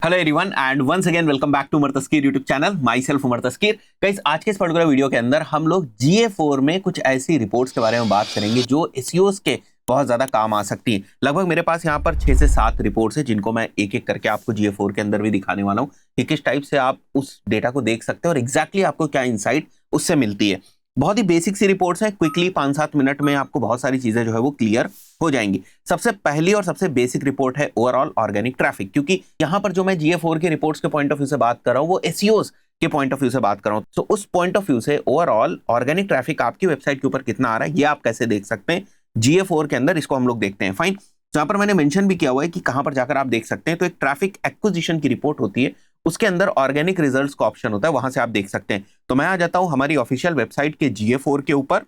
Hello everyone and once again welcome back to Umar Taskeer YouTube channel. Myself Umar Taskeer. Guys, आज के इस particular video के अंदर हम लोग GA4 में कुछ ऐसी रिपोर्ट्स के बारे में बात करेंगे जो एसईओज के बहुत ज्यादा काम आ सकती है। लगभग मेरे पास यहाँ पर 6 से 7 रिपोर्ट्स हैं जिनको मैं एक एक करके आपको GA4 के अंदर भी दिखाने वाला हूँ कि किस टाइप से आप उस डेटा को देख सकते हैं और एग्जैक्टली आपको क्या इंसाइट उससे मिलती है। बहुत ही बेसिक सी रिपोर्ट्स हैं, क्विकली 5-7 मिनट में आपको बहुत सारी चीजें जो है वो क्लियर हो जाएंगी। सबसे पहली और सबसे बेसिक रिपोर्ट है ओवरऑल ऑर्गेनिक ट्रैफिक, क्योंकि यहां पर जो मैं GA4 के रिपोर्ट्स के पॉइंट ऑफ व्यू से बात कर रहा हूं वो एसईओज के पॉइंट ऑफ व्यू से बात कर रहा हूं। तो उस पॉइंट ऑफ व्यू से ओवरऑल ऑर्गेनिक ट्रैफिक आपकी वेबसाइट के ऊपर कितना आ रहा है ये आप कैसे देख सकते हैं GA4 के अंदर, इसको हम लोग देखते हैं। फाइन, तो यहां पर मैंने मेंशन भी किया हुआ है कि कहां पर जाकर आप देख सकते हैं। तो एक ट्रैफिक एक्विजिशन की रिपोर्ट होती है, उसके अंदर ऑर्गेनिक रिजल्ट्स का ऑप्शन होता है, वहां से आप देख सकते हैं। तो मैं आ जाता हूं हमारी ऑफिशियल वेबसाइट के GA4 के ऊपर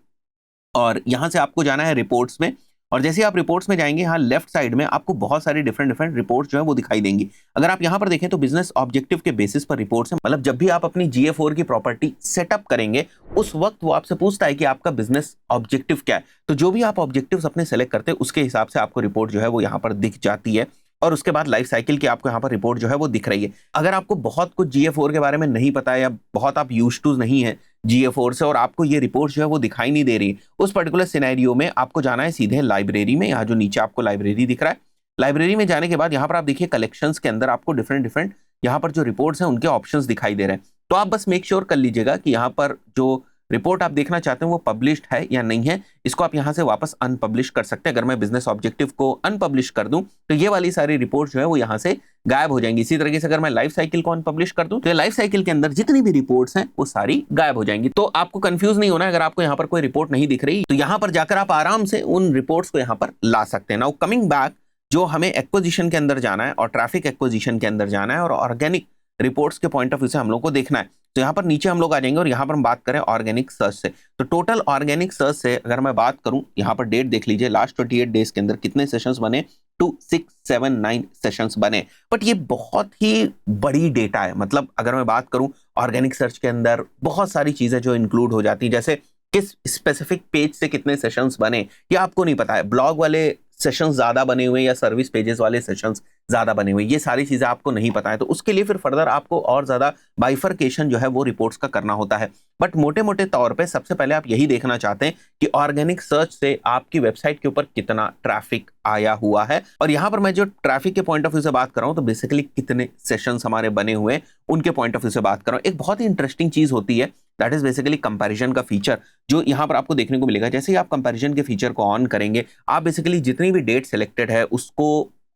और यहां से आपको जाना है रिपोर्ट्स में। और जैसे आप रिपोर्ट्स में जाएंगे, यहाँ लेफ्ट साइड में आपको बहुत सारी डिफरेंट रिपोर्ट्स जो है वो दिखाई देंगी। अगर आप यहाँ पर देखें तो बिजनेस ऑब्जेक्टिव के बेसिस पर रिपोर्ट्स हैं, मतलब जब भी आप अपनी GA4 की प्रॉपर्टी सेटअप करेंगे उस वक्त वो आपसे पूछता है कि आपका बिजनेस ऑब्जेक्टिव क्या है। तो जो भी आप ऑब्जेक्टिव्स अपने सेलेक्ट करते हैं उसके हिसाब से आपको रिपोर्ट जो है वो यहाँ पर दिख जाती है और उसके बाद लाइफ साइकिल की आपको यहाँ पर रिपोर्ट जो है वो दिख रही है। अगर आपको बहुत कुछ GA4 के बारे में नहीं पता है या बहुत आप यूज्ड टू नहीं है GA4 से और आपको ये रिपोर्ट जो है वो दिखाई नहीं दे रही, उस पर्टिकुलर सिनेरियो में आपको जाना है सीधे लाइब्रेरी में। यहाँ जो नीचे आपको लाइब्रेरी दिख रहा है, लाइब्रेरी में जाने के बाद यहाँ पर आप देखिए कलेक्शंस के अंदर आपको डिफरेंट यहाँ पर जो रिपोर्ट्स हैं उनके ऑप्शंस दिखाई दे रहे हैं। तो आप बस मेक श्योर कर लीजिएगा कि यहाँ पर जो रिपोर्ट आप देखना चाहते हैं वो पब्लिश्ड है या नहीं है। इसको आप यहां से वापस अनपब्लिश कर सकते हैं। अगर मैं बिजनेस ऑब्जेक्टिव को अनपब्लिश कर दूं तो ये वाली सारी रिपोर्ट जो है वो यहां से गायब हो जाएंगी। इसी तरीके से अगर मैं लाइफ साइकिल को अनपब्लिश कर दूं तो लाइफ साइकिल के अंदर जितनी भी रिपोर्ट्स हैं वो सारी गायब हो जाएंगी। तो आपको कंफ्यूज नहीं होना है। अगर आपको यहाँ पर कोई रिपोर्ट नहीं दिख रही तो यहाँ पर जाकर आप आराम से उन रिपोर्ट्स को यहाँ पर ला सकते हैं। नाउ कमिंग बैक, जो हमें एक्विजिशन के अंदर जाना है और ट्रैफिक एक्विजिशन के अंदर जाना है और ऑर्गेनिक रिपोर्ट्स के पॉइंट ऑफ व्यू से हम लोग को देखना है। तो यहाँ पर नीचे हम लोग आ जाएंगे और यहाँ पर हम बात करें ऑर्गेनिक सर्च से। तो टोटल ऑर्गेनिक सर्च से अगर मैं बात करूं, यहाँ पर डेट देख लीजिए, लास्ट 28 डेज के अंदर कितने सेशंस बने, 2679 सेशंस बने। बट ये बहुत ही बड़ी डेटा है। मतलब अगर मैं बात करूं ऑर्गेनिक सर्च के अंदर बहुत सारी चीजें जो इंक्लूड हो जाती है, जैसे किस स्पेसिफिक पेज से कितने सेशंस बने ये आपको नहीं पता है, ब्लॉग वाले सेशंस ज्यादा बने हुए या सर्विस पेजेस वाले सेशंस ज्यादा बने हुए, ये सारी चीजें आपको नहीं पता है। तो उसके लिए फिर फर्दर आपको और ज्यादा बाइफरकेशन जो है वो रिपोर्ट्स का करना होता है। बट मोटे मोटे तौर पे सबसे पहले आप यही देखना चाहते हैं कि ऑर्गेनिक सर्च से आपकी वेबसाइट के ऊपर कितना ट्रैफिक आया हुआ है। और यहां पर मैं जो ट्रैफिक के पॉइंट ऑफ व्यू से बात कर रहा हूं तो बेसिकली कितने सेशंस हमारे बने हुए उनके पॉइंट ऑफ व्यू से बात कर रहा हूं। एक बहुत ही इंटरेस्टिंग चीज होती है, दैट इज बेसिकली कंपैरिजन का फीचर, जो यहां पर आपको देखने को मिलेगा। जैसे ही आप कंपैरिजन के फीचर को ऑन करेंगे, आप बेसिकली जितनी भी डेट सिलेक्टेड है उसको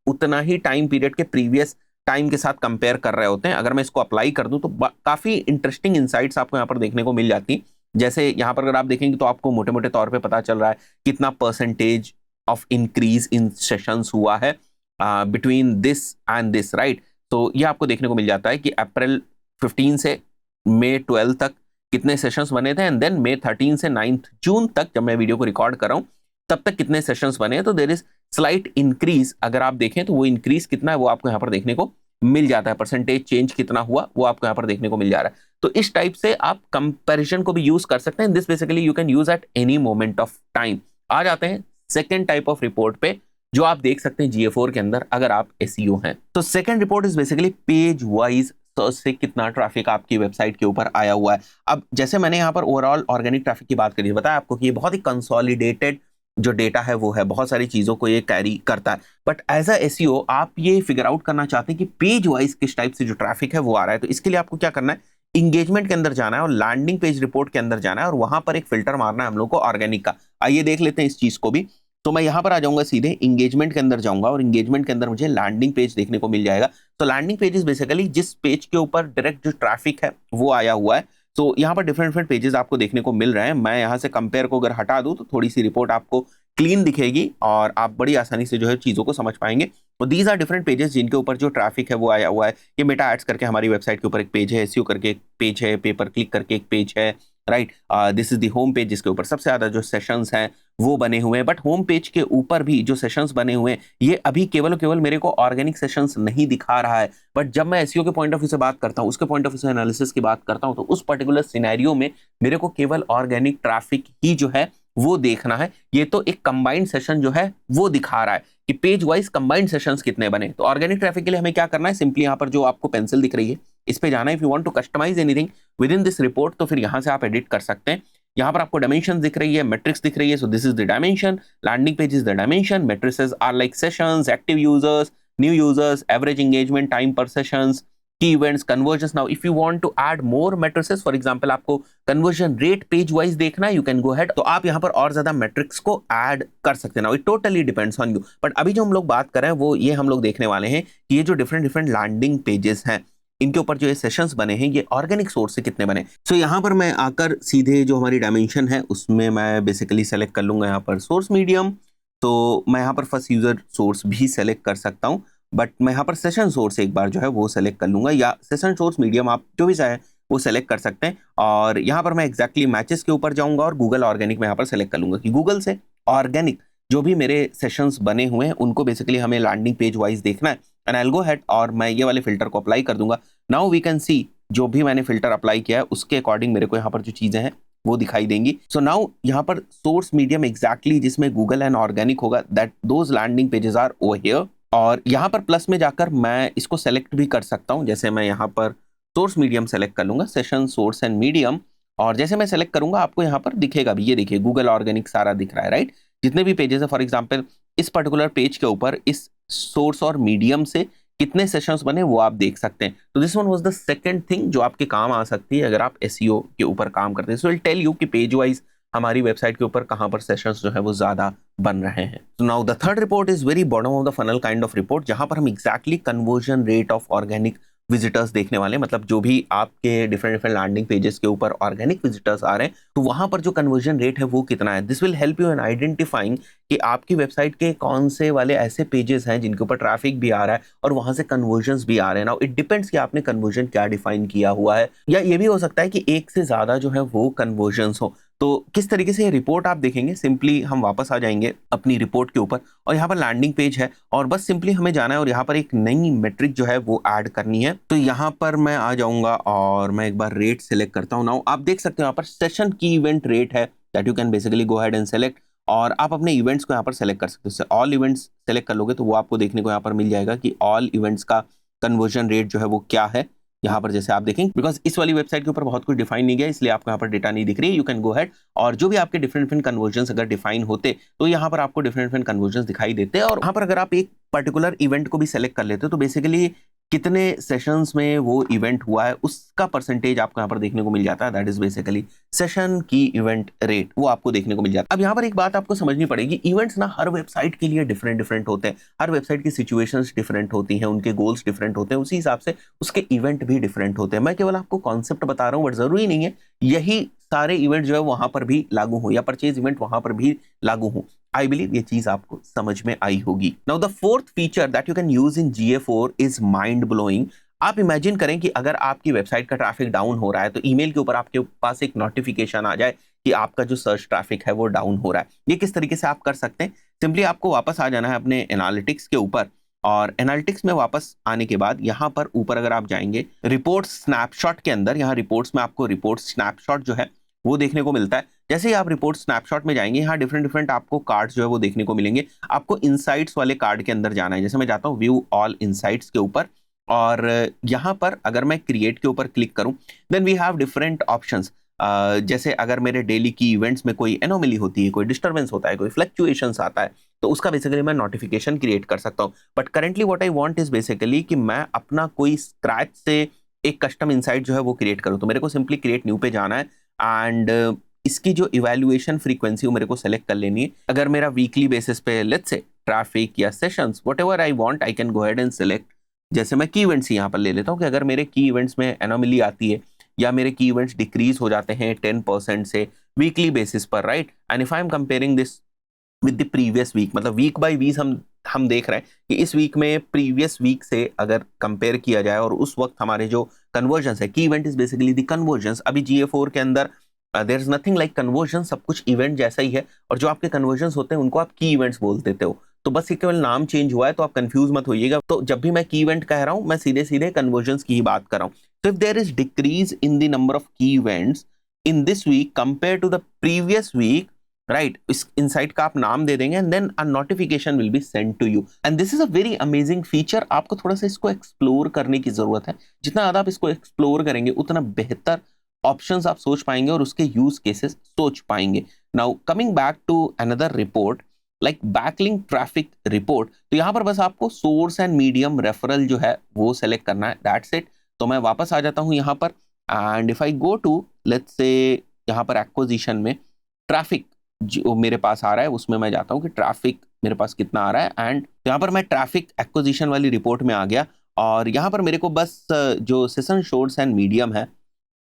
उतना ही टाइम पीरियड के प्रीवियस टाइम के साथ कंपेयर कर रहे होते हैं। अगर मैं इसको अप्लाई कर दूं तो काफी इंटरेस्टिंग इनसाइट्स आपको यहाँ पर देखने को मिल जाती। जैसे यहाँ पर अगर आप देखेंगे तो आपको मोटे मोटे तौर पे पता चल रहा है कितना percentage of increase in sessions हुआ है between this and this, right. तो ये आपको देखने को मिल जाता है कि अप्रैल 15 से मई 12 तक कितने सेशंस बने थे, एंड देन मई 13 से 9 जून तक जब मैं वीडियो को रिकॉर्ड कर रहा हूं तब तक कितने सेशंस बने हैं। तो देयर इज स्लाइट इंक्रीज। अगर आप देखें तो वो इंक्रीज कितना है वो आपको यहाँ पर देखने को मिल जाता है, परसेंटेज चेंज कितना हुआ वो आपको यहाँ पर देखने को मिल जा रहा है। तो इस टाइप से आप कंपैरिजन को भी यूज कर सकते हैं। This basically you can use at any moment of time. आ जाते हैं सेकेंड टाइप ऑफ रिपोर्ट पे जो आप देख सकते हैं GA4 के अंदर अगर आप एसईओ हैं। तो second report is basically page wise search से कितना ट्रैफिक आपकी वेबसाइट के ऊपर आया हुआ है। अब जैसे मैंने यहाँ पर ओवरऑल ऑर्गेनिक ट्रैफिक की बात करी, बताया आपको कि ये बहुत ही कंसोलिडेटेड जो डेटा है वो है, बहुत सारी चीजों को ये कैरी करता है। बट एज अ एसईओ आप ये फिगर आउट करना चाहते हैं कि पेज वाइज किस टाइप से जो ट्रैफिक है वो आ रहा है। तो इसके लिए आपको क्या करना है, इंगेजमेंट के अंदर जाना है और लैंडिंग पेज रिपोर्ट के अंदर जाना है और वहां पर एक फिल्टर मारना है हम लोग को ऑर्गेनिक का। आइए देख लेते हैं इस चीज को भी। तो मैं यहाँ पर आ जाऊंगा, सीधे इंगेजमेंट के अंदर जाऊंगा और इंगेजमेंट के अंदर मुझे लैंडिंग पेज देखने को मिल जाएगा। तो लैंडिंग पेज इज बेसिकली जिस पेज के ऊपर डायरेक्ट जो ट्रैफिक है वो आया हुआ है। तो यहाँ पर डिफरेंट पेजेस आपको देखने को मिल रहे हैं। मैं यहाँ से कंपेयर को अगर हटा दूं तो थोड़ी सी रिपोर्ट आपको क्लीन दिखेगी और आप बड़ी आसानी से जो है चीजों को समझ पाएंगे। तो दीज आर डिफरेंट पेजेस जिनके ऊपर जो ट्रैफिक है वो आया हुआ है। ये मेटा एड्स करके हमारी वेबसाइट के ऊपर एक पेज है, एसईओ करके एक पेज है, पेपर क्लिक करके एक पेज है, right. This is the home page जिसके ऊपर सबसे ज्यादा जो सेशंस हैं वो बने हुए हैं। बट होम पेज के ऊपर भी जो सेशंस बने हुए हैं ये अभी केवल मेरे को ऑर्गेनिक सेशंस नहीं दिखा रहा है। बट जब मैं एसईओ के पॉइंट ऑफ व्यू से बात करता हूँ, उसके पॉइंट ऑफ व्यू से एनालिसिस की बात करता हूँ, तो उस पर्टिकुलर सिनेरियो में मेरे को केवल ऑर्गेनिक ट्रैफिक ही जो है वो देखना है। ये तो एक कंबाइंड सेशन जो है वो दिखा रहा है कि पेज वाइज कंबाइंड सेशंस कितने बने। तो ऑर्गेनिक ट्रैफिक के लिए हमें क्या करना है, सिंपली यहाँ पर जो आपको पेंसिल दिख रही है इस पे जाना है। If you want to customise anything within this report तो फिर यहाँ से आप एडिट कर सकते हैं। यहाँ पर आपको डायमेंशन दिख रही है, मैट्रिक्स दिख रही है, so this is the dimension, landing page is the dimension, matrices are like sessions, active users, new users, average engagement, time per sessions, key events, conversions. Now if you want to add more matrices, for example आपको conversion rate page wise देखना है, you can go ahead, तो आप यहाँ पर और ज्यादा metrics को add कर सकते हैं। Now it totally depends on you, but अभी जो हम लोग बात कर रहे हैं वो ये हम लोग देखने वाले हैं कि ये जो different landing pages हैं इनके ऊपर जो ये सेशंस बने हैं ये ऑर्गेनिक सोर्स से कितने बने। सो यहाँ पर मैं आकर सीधे जो हमारी डायमेंशन है उसमें मैं बेसिकली सेलेक्ट कर लूंगा यहाँ पर सोर्स मीडियम। तो मैं यहाँ पर फर्स्ट यूजर सोर्स भी सेलेक्ट कर सकता हूँ, बट मैं यहाँ पर सेशन सोर्स एक बार जो है वो सेलेक्ट कर लूंगा, या सेशन सोर्स मीडियम आप जो भी चाहे वो सेलेक्ट कर सकते हैं। और यहाँ पर मैं एक्जैक्टली मैचेस के ऊपर जाऊंगा और गूगल ऑर्गेनिक में यहाँ पर सेलेक्ट कर लूंगा कि गूगल से ऑर्गेनिक जो भी मेरे सेशंस बने हुए हैं उनको बेसिकली हमें लैंडिंग पेज वाइज देखना है। And I will go head और मैं ये वाले फिल्टर को अप्लाई कर दूंगा। नाउ वी कैन सी जो भी मैंने फिल्टर अप्लाई किया है उसके अकॉर्डिंग मेरे को यहाँ पर जो चीजें हैं वो दिखाई देंगी। सो नाउ यहाँ पर सोर्स मीडियम एग्जैक्टली जिसमें गूगल एंड ऑर्गेनिक होगा, that those landing pages are over here. और यहाँ पर प्लस में जाकर मैं इसको सेलेक्ट भी कर सकता हूँ। जैसे मैं यहाँ पर सोर्स मीडियम सेलेक्ट कर लूंगा, सेशन सोर्स एंड मीडियम, और जैसे मैं सेलेक्ट करूंगा आपको यहाँ पर दिखेगा भी, ये देखिए गूगल ऑर्गेनिक सारा दिख रहा है, राइट। जितने भी पेजेस है, फॉर एग्जाम्पल इस पर्टिकुलर पेज के ऊपर इस सोर्स और मीडियम से कितने सेशंस बने वो आप देख सकते हैं। तो this one was the second thing जो आपके काम आ सकती है अगर आप एसईओ के ऊपर काम करते हैं। सो विल टेल यू कि पेज वाइज हमारी वेबसाइट के ऊपर कहां पर सेशंस जो है वो ज्यादा बन रहे हैं। तो now the third report is very bottom of the funnel kind of report, जहां पर हम exactly conversion rate of organic visitors देखने वाले हैं। मतलब जो भी आपके डिफरेंट लैंडिंग पेजेस के ऊपर ऑर्गेनिक विजिटर्स आ रहे हैं तो वहां पर जो कन्वर्जन रेट है वो कितना है। This will help you in identifying कि आपकी वेबसाइट के कौन से वाले ऐसे पेजेस हैं जिनके ऊपर ट्रैफिक भी आ रहा है और वहां से कन्वर्जन्स भी आ रहे हैं। नाउ इट डिपेंड्स कि आपने कन्वर्जन क्या डिफाइन किया हुआ है, या ये भी हो सकता है कि एक से ज्यादा जो है वो कन्वर्जन्स हो। तो किस तरीके से ये रिपोर्ट आप देखेंगे, सिंपली हम वापस आ जाएंगे अपनी रिपोर्ट के ऊपर और यहाँ पर लैंडिंग पेज है और बस सिंपली हमें जाना है और यहाँ पर एक नई मेट्रिक जो है वो ऐड करनी है। तो यहाँ पर मैं आ जाऊंगा और मैं एक बार रेट सेलेक्ट करता हूँ। नाउ आप देख सकते हो यहाँ पर सेशन की इवेंट रेट है, that you can basically go ahead and select, और आप अपने इवेंट्स को यहाँ पर सेलेक्ट कर सकते हो। ऑल इवेंट्स सेलेक्ट कर लोगे तो वो आपको देखने को यहाँ पर मिल जाएगा कि ऑल इवेंट्स का कन्वर्जन रेट जो है वो क्या है। यहाँ पर जैसे आप देखेंगे, बिकॉज इस वाली वेबसाइट के ऊपर बहुत कुछ डिफाइन नहीं गया इसलिए आपको यहाँ पर डेटा नहीं दिख रही है। यू कैन गो हेड और जो भी आपके डिफरेंट कन्वर्जन्स अगर डिफाइन होते तो यहाँ पर आपको डिफरेंट कन्वर्जन्स दिखाई देते हैं। और यहाँ पर अगर आप एक पर्टिकुलर इवेंट को भी सेलेक्ट कर लेते हो तो बेसिकली कितने सेशंस में वो इवेंट हुआ है उसका परसेंटेज आपको यहाँ पर देखने को मिल जाता है। दैट इज बेसिकली सेशन की इवेंट रेट, वो आपको देखने को मिल जाता है। अब यहाँ पर एक बात आपको समझनी पड़ेगी, इवेंट्स ना हर वेबसाइट के लिए डिफरेंट होते हैं, हर वेबसाइट की सिचुएशंस डिफरेंट होती हैं, उनके गोल्स डिफरेंट होते हैं, उसी हिसाब से उसके इवेंट भी डिफरेंट होते हैं। मैं केवल आपको कॉन्सेप्ट बता रहा हूँ, बट जरूरी नहीं है यही सारे इवेंट जो है वहां पर भी लागू हो या परचेज इवेंट वहां पर भी लागू हो। आई बिलीव ये चीज आपको समझ में आई होगी। Now the fourth feature that you can use in GA4 is mind blowing. आप इमेजिन करें कि अगर आपकी वेबसाइट का ट्रैफिक डाउन हो रहा है तो ईमेल के ऊपर आपके पास एक नोटिफिकेशन आ जाए कि आपका जो सर्च ट्रैफिक है वो डाउन हो रहा है। ये किस तरीके से आप कर सकते हैं, सिंपली आपको वापस आ जाना है अपने एनालिटिक्स के ऊपर, और एनालिटिक्स में वापस आने के बाद यहाँ पर ऊपर अगर आप जाएंगे रिपोर्ट स्नैपशॉट के अंदर, यहाँ रिपोर्ट्स में आपको रिपोर्ट स्नैपशॉट जो है वो देखने को मिलता है। जैसे ही आप रिपोर्ट स्नैपशॉट में जाएंगे यहाँ डिफरेंट आपको कार्ड्स जो है वो देखने को मिलेंगे। आपको इनसाइट्स वाले कार्ड के अंदर जाना है। जैसे मैं जाता हूँ व्यू ऑल इनसाइट्स के ऊपर, और यहाँ पर अगर मैं क्रिएट के ऊपर क्लिक करूँ then we have different options. जैसे अगर मेरे डेली की इवेंट्स में कोई एनोमली होती है, कोई डिस्टर्बेंस होता है, कोई फ्लक्चुएशंस आता है, तो उसका बेसिकली मैं नोटिफिकेशन क्रिएट कर सकता हूँ। But currently what I want is basically कि मैं अपना कोई स्क्रैच से एक कस्टम इनसाइट जो है वो क्रिएट करूँ। तो मेरे को सिंपली क्रिएट न्यू पे जाना है एंड इसकी जो इवैल्यूएशन फ्रीक्वेंसी वो मेरे को सेलेक्ट कर लेनी है। अगर मेरा वीकली बेसिस पे लेट्स से ट्रैफिक या sessions whatever I want I can go ahead and select. जैसे मैं की इवेंट्स यहाँ पर ले लेता हूँ कि अगर मेरे की इवेंट्स में एनोमली आती है या मेरे की इवेंट्स डिक्रीज हो जाते हैं 10% से वीकली बेसिस पर, right, and if I am comparing this with the previous week, मतलब वीक बाय वीक हम देख रहे हैं कि इस वीक में प्रीवियस वीक से अगर कंपेयर किया जाए और उस वक्त हमारे जो कन्वर्जन्स है, की event is basically the conversions. अभी GA4 के अंदर there is nothing like conversion, सब कुछ इवेंट जैसा ही है, और जो आपके कन्वर्जन्स होते हैं उनको आप की इवेंट्स बोल देते हो। तो बस ये केवल नाम चेंज हुआ है, तो आप कंफ्यूज मत होइएगा। तो जब भी मैं की इवेंट कह रहा हूं मैं सीधे सीधे कन्वर्जन्स की ही बात कर रहा हूं। तो if there is decrease in the number of की events in this week compare to the previous week, right, इस इनसाइट का आप नाम दे देंगे and then a notification will be send to you. And this is a very amazing feature. आपको थोड़ा सा इसको एक्सप्लोर करने की जरूरत है। जितना ज्यादा आप इसको एक्सप्लोर करेंगे उतना बेहतर ऑप्शंस आप सोच पाएंगे और उसके यूज केसेस सोच पाएंगे। Now coming back to another report like backlink traffic report, तो यहाँ पर बस आपको सोर्स एंड मीडियम रेफरल जो है वो सेलेक्ट करना है, दैट्स इट। तो मैं वापस आ जाता हूँ यहाँ पर and if I go to let's say यहाँ पर एक्विजिशन में ट्रैफिक जो मेरे पास आ रहा है उसमें मैं जाता हूँ कि ट्रैफिक मेरे पास कितना आ रहा है। एंड यहाँ पर मैं ट्रैफिक एक्विजिशन वाली रिपोर्ट में आ गया और यहाँ पर मेरे को बस जो सेशन सोर्स एंड मीडियम है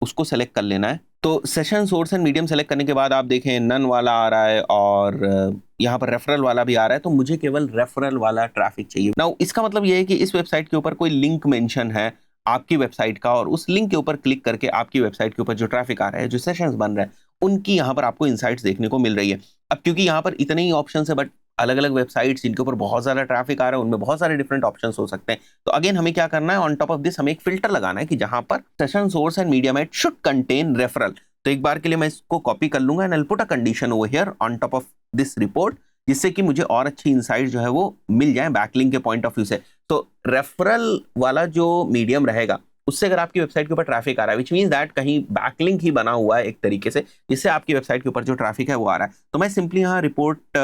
उसको सेलेक्ट कर लेना है। तो session source and medium select करने के बाद आप देखें नन वाला आ रहा है और यहाँ पर रेफरल वाला भी आ रहा है, तो मुझे केवल रेफरल वाला ट्रैफिक चाहिए। नाउ इसका मतलब ये है कि इस वेबसाइट के ऊपर कोई लिंक मेंशन है आपकी वेबसाइट का और उस लिंक के ऊपर क्लिक करके आपकी वेबसाइट के ऊपर जो ट्रैफिक आ रहा है, जो सेशंस बन रहे हैं, उनकी यहाँ पर आपको इनसाइट्स देखने को मिल रही है। अब क्योंकि यहाँ पर इतने ही ऑप्शन है बट अलग अलग वेबसाइट्स जिनके ऊपर बहुत ज्यादा ट्रैफिक आ रहा है उनमें बहुत सारे डिफरेंट ऑप्शंस हो सकते हैं। तो अगेन हमें क्या करना है, ऑन टॉप ऑफ दिस हमें एक फिल्टर लगाना है कि जहां पर session source and medium it should contain referral. तो एक बार के लिए मैं इसको कॉपी कर लूंगा and I will put a condition over here on top of this report, जिससे कि मुझे और अच्छी इनसाइट जो है वो मिल जाए बैकलिंक के पॉइंट ऑफ व्यू से। तो रेफरल वाला जो मीडियम रहेगा उससे अगर आपकी वेबसाइट के ऊपर ट्रैफिक आ रहा है विच मींस दैट कहीं बैकलिंक ही बना हुआ है एक तरीके से जिससे आपकी वेबसाइट के ऊपर जो ट्रैफिक है वो आ रहा है, तो मैं सिंपली यहाँ रिपोर्ट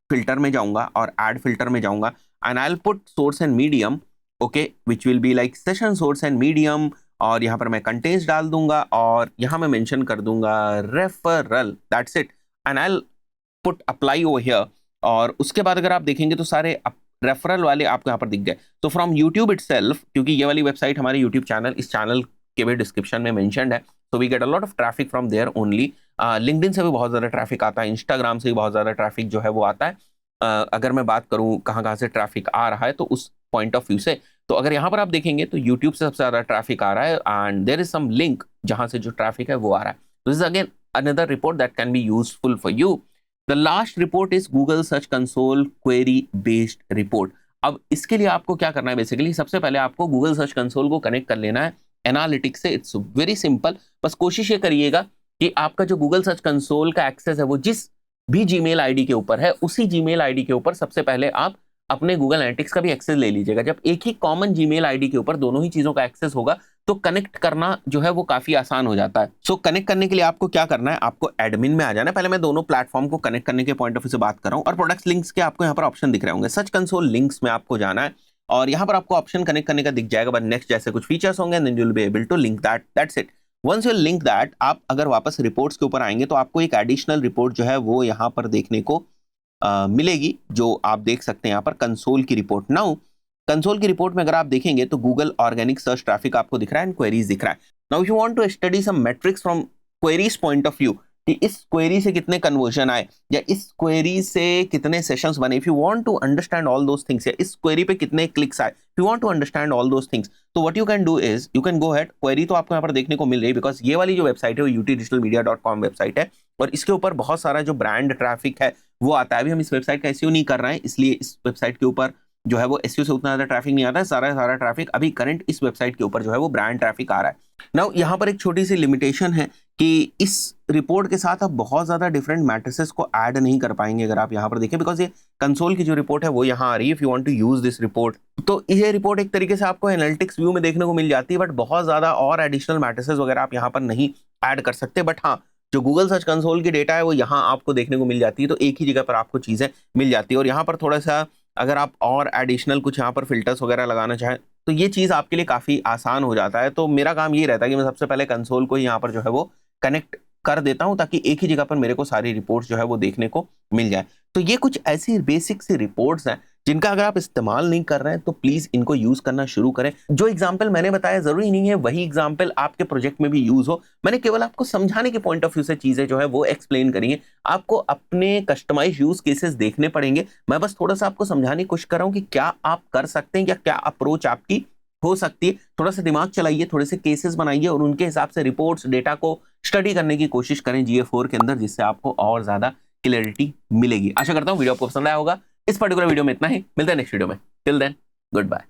फिल्टर में जाऊंगा और ऐड फिल्टर में जाऊंगा and I will put source and medium okay which will be like session source and medium और यहाँ पर मैं कंटेंट्स डाल दूंगा और यहाँ मैं मेंशन कर दूंगा referral, that's it and I will put apply over here. और उसके बाद अगर आप देखेंगे तो सारे रेफरल वाले आपको यहाँ पर दिख गए। तो फ्रॉम यूट्यूब इटसेल्फ, क्योंकि ये वाली वेबसाइट हमारे यूट्यूब चैनल, इस चैनल के भी डिस्क्रिप्शन में मेंशन्ड है, तो we get a lot of traffic from there only. LinkedIn से भी बहुत ज़्यादा ट्रैफिक आता है, इंस्टाग्राम से भी बहुत ज़्यादा ट्रैफिक जो है वो आता है। अगर मैं बात करूँ कहाँ कहाँ से ट्रैफिक आ रहा है तो उस पॉइंट ऑफ व्यू से, तो अगर यहाँ पर आप देखेंगे तो यूट्यूब से सबसे ज़्यादा ट्रैफिक आ रहा है and there is some link जहाँ से जो ट्रैफिक है वो आ रहा है। This is again another report that can be useful for you. The last report is Google search console query based report. अब इसके लिए आपको क्या करना है, बेसिकली सबसे पहले आपको गूगल सर्च कंसोल को कनेक्ट कर लेना है एनालिटिक्स से। इट्स वेरी सिंपल, बस कोशिश ये करिएगा कि आपका जो गूगल सर्च कंसोल का एक्सेस है वो जिस भी जीमेल आईडी के ऊपर है उसी जीमेल आईडी के ऊपर सबसे पहले आप अपने गूगल एनालिटिक्स का भी एक्सेस ले लीजिएगा। जब एक ही कॉमन जीमेल आईडी के ऊपर दोनों ही चीजों का एक्सेस होगा तो कनेक्ट करना जो है वो काफी आसान हो जाता है। सो कनेक्ट करने के लिए आपको क्या करना है, आपको एडमिन में आ जाना है। पहले मैं दोनों प्लेटफॉर्म को कनेक्ट करने के पॉइंट ऑफ व्यू से बात कर रहा हूँ और प्रोडक्ट्स लिंक्स के आपको यहाँ पर ऑप्शन दिख रहे होंगे। सर्च कंसोल लिंक्स में आपको जाना है और यहाँ पर आपको ऑप्शन कनेक्ट करने का दिख जाएगा, बट नेक्स्ट जैसे कुछ फीचर्स होंगे then you will be able to link that, that's it. Once you link that, आप अगर वापस रिपोर्ट्स के ऊपर आएंगे तो आपको एक एडिशनल रिपोर्ट जो है वो यहाँ पर देखने को मिलेगी, जो आप देख सकते हैं यहाँ पर कंसोल की रिपोर्ट। नाउ कंसोल की रिपोर्ट में अगर आप देखेंगे तो गूगल ऑर्गेनिक सर्च ट्रैफिक आपको दिख रहा है एंड क्वेरीज दिख रहा है। Now if you want to study some metrics from queries point of view कि इस क्वेरी से कितने कन्वर्जन आए या इस क्वेरी से कितने सेशंस बने, if you want to understand all those things, या इस क्वेरी पे कितने क्लिक्स आए, if you want to understand all those things, तो what you can do is you can go head. Query तो आपको यहाँ पर देखने को मिल रही है बिकॉज ये वाली जो वेबसाइट है वो utdigitalmedia.com वेबसाइट है और इसके ऊपर बहुत सारा जो ब्रांड ट्रैफिक है वो आता है। अभी हम इस वेबसाइट का एसईओ नहीं कर रहे हैं, इसलिए इस वेबसाइट के ऊपर जो है वो एसईओ से उतना ज्यादा ट्रैफिक नहीं आता है। सारा ट्रैफिक अभी करंट इस वेबसाइट के ऊपर जो है वो ब्रांड ट्रैफिक आ रहा है। नाउ यहाँ पर एक छोटी सी लिमिटेशन है कि इस रिपोर्ट के साथ आप बहुत ज्यादा डिफरेंट मैट्रिसेस को ऐड नहीं कर पाएंगे अगर आप यहाँ पर देखें, बिकॉज ये कंसोल की जो रिपोर्ट है वो यहाँ आ रही है। If you want to use this report, तो ये रिपोर्ट एक तरीके से आपको एनालिटिक्स व्यू में देखने को मिल जाती है, बट बहुत ज्यादा और एडिशनल मैट्रिसेस वगैरह आप यहाँ पर नहीं ऐड कर सकते। बट हाँ, जो गूगल सर्च कंसोल की डेटा है वो यहाँ आपको देखने को मिल जाती है, तो एक ही जगह पर आपको चीजें मिल जाती है। और यहाँ पर थोड़ा सा अगर आप और एडिशनल कुछ यहाँ पर फिल्टर्स वगैरह लगाना चाहें तो ये चीज़ आपके लिए काफ़ी आसान हो जाता है। तो मेरा काम ये रहता है कि मैं सबसे पहले कंसोल को यहाँ पर जो है वो कनेक्ट कर देता हूँ ताकि एक ही जगह पर मेरे को सारी रिपोर्ट्स जो है वो देखने को मिल जाए। तो ये कुछ ऐसी बेसिक सी रिपोर्ट्स हैं जिनका अगर आप इस्तेमाल नहीं कर रहे हैं तो प्लीज इनको यूज करना शुरू करें। जो एग्जाम्पल मैंने बताया जरूरी नहीं है वही एग्जाम्पल आपके प्रोजेक्ट में भी यूज हो, मैंने केवल आपको समझाने के पॉइंट ऑफ व्यू से चीजें जो है वो एक्सप्लेन करी है। आपको अपने कस्टमाइज यूज केसेस देखने पड़ेंगे, मैं बस थोड़ा सा आपको समझाने की कोशिश कर रहा हूँ कि क्या आप कर सकते हैं या क्या अप्रोच आपकी हो सकती है। थोड़ा सा दिमाग चलाइए, थोड़े से केसेस बनाइए और उनके हिसाब से रिपोर्ट्स डेटा को स्टडी करने की कोशिश करें GA4 के अंदर, जिससे आपको और ज्यादा क्लैरिटी मिलेगी। आशा करता हूं वीडियो आपको पसंद आया होगा। इस पर्टिकुलर वीडियो में इतना ही, मिलते हैं नेक्स्ट वीडियो में। Till then, good bye.